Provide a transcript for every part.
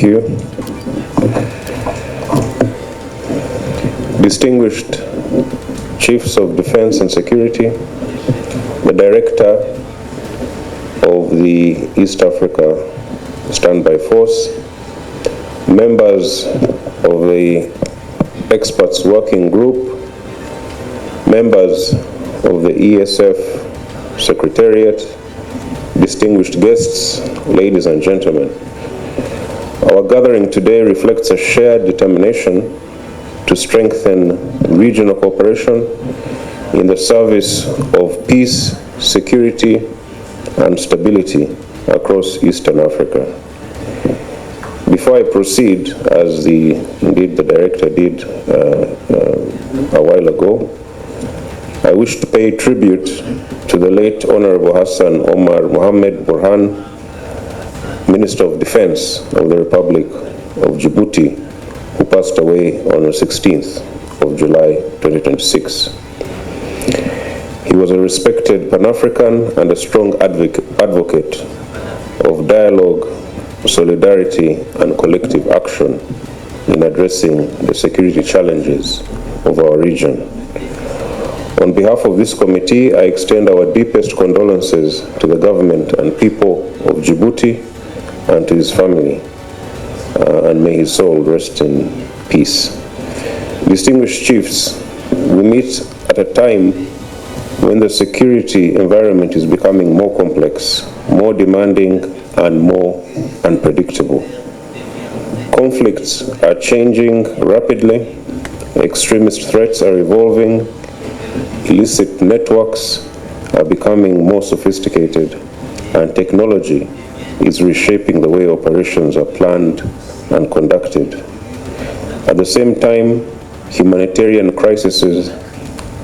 you. Distinguished Chiefs of Defense and Security, the Director of the East Africa Standby Force, members of the Experts Working Group, members of the ESF Secretariat, distinguished guests, ladies and gentlemen. Our gathering today reflects a shared determination to strengthen regional cooperation in the service of peace, security, and stability across Eastern Africa. Before I proceed, as indeed the Director did a while ago, I wish to pay tribute to the late Honorable Hassan Omar Mohammed Burhan, Minister of Defense of the Republic of Djibouti, who passed away on the 16th of July 2026. He was a respected Pan-African and a strong advocate of dialogue, solidarity, and collective action in addressing the security challenges of our region. On behalf of this committee, I extend our deepest condolences to the government and people of Djibouti and to his family, and may his soul rest in peace. Distinguished chiefs, we meet at a time when the security environment is becoming more complex, more demanding, and more unpredictable. Conflicts are changing rapidly, extremist threats are evolving, illicit networks are becoming more sophisticated, and technology is reshaping the way operations are planned and conducted. At the same time, humanitarian crises,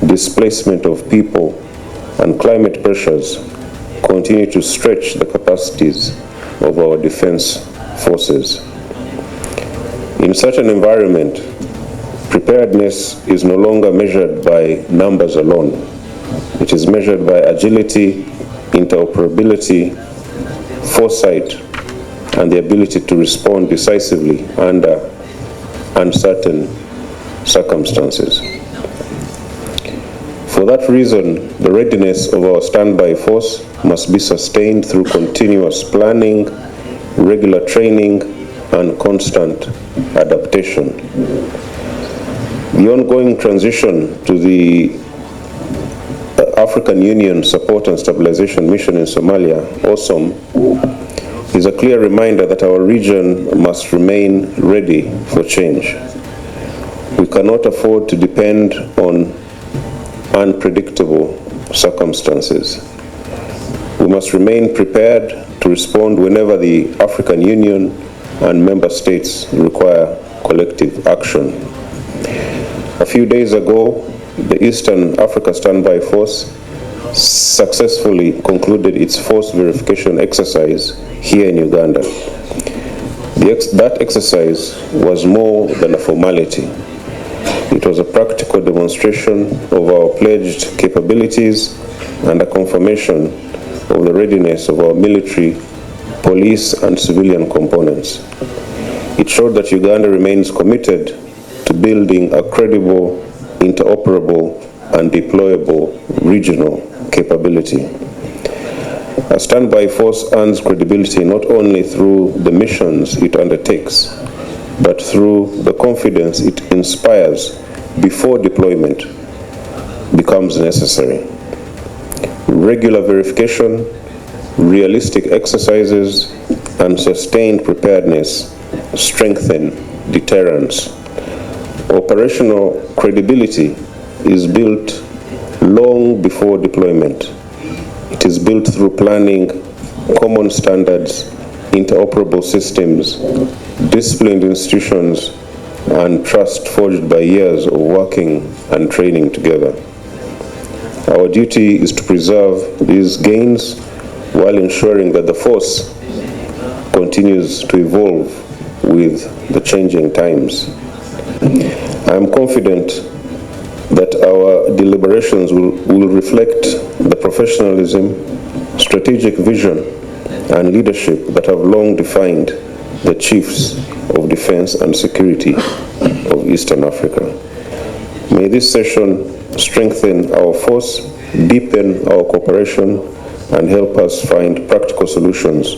displacement of people, and climate pressures continue to stretch the capacities of our defense forces. In such an environment, preparedness is no longer measured by numbers alone. It is measured by agility, interoperability, foresight, and the ability to respond decisively under uncertain circumstances. For that reason, the readiness of our standby force must be sustained through continuous planning, regular training, and constant adaptation. The ongoing transition to the African Union Support and Stabilization Mission in Somalia, AUSOM, is a clear reminder that our region must remain ready for change. We cannot afford to depend on unpredictable circumstances. We must remain prepared to respond whenever the African Union and member states require collective action. A few days ago, the Eastern Africa Standby Force successfully concluded its force verification exercise here in Uganda. That exercise was more than a formality. It was a practical demonstration of our pledged capabilities and a confirmation of the readiness of our military, police, and civilian components. It showed that Uganda remains committed to building a credible, interoperable, and deployable regional capability. A standby force earns credibility not only through the missions it undertakes, but through the confidence it inspires before deployment becomes necessary. Regular verification, realistic exercises, and sustained preparedness strengthen deterrence. Operational credibility is built long before deployment. It is built through planning, common standards, interoperable systems, disciplined institutions, and trust forged by years of working and training together. Our duty is to preserve these gains while ensuring that the force continues to evolve with the changing times. I am confident that our deliberations will reflect the professionalism, strategic vision, and leadership that have long defined the Chiefs of Defense and Security of Eastern Africa. May this session strengthen our force, deepen our cooperation, and help us find practical solutions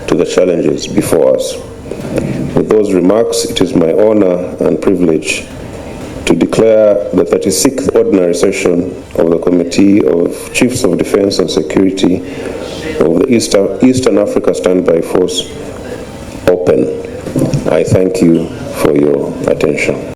to the challenges before us. With those remarks, it is my honor and privilege to declare the 36th Ordinary Session of the Committee of Chiefs of Defense and Security of the Eastern Africa Standby Force open. I thank you for your attention.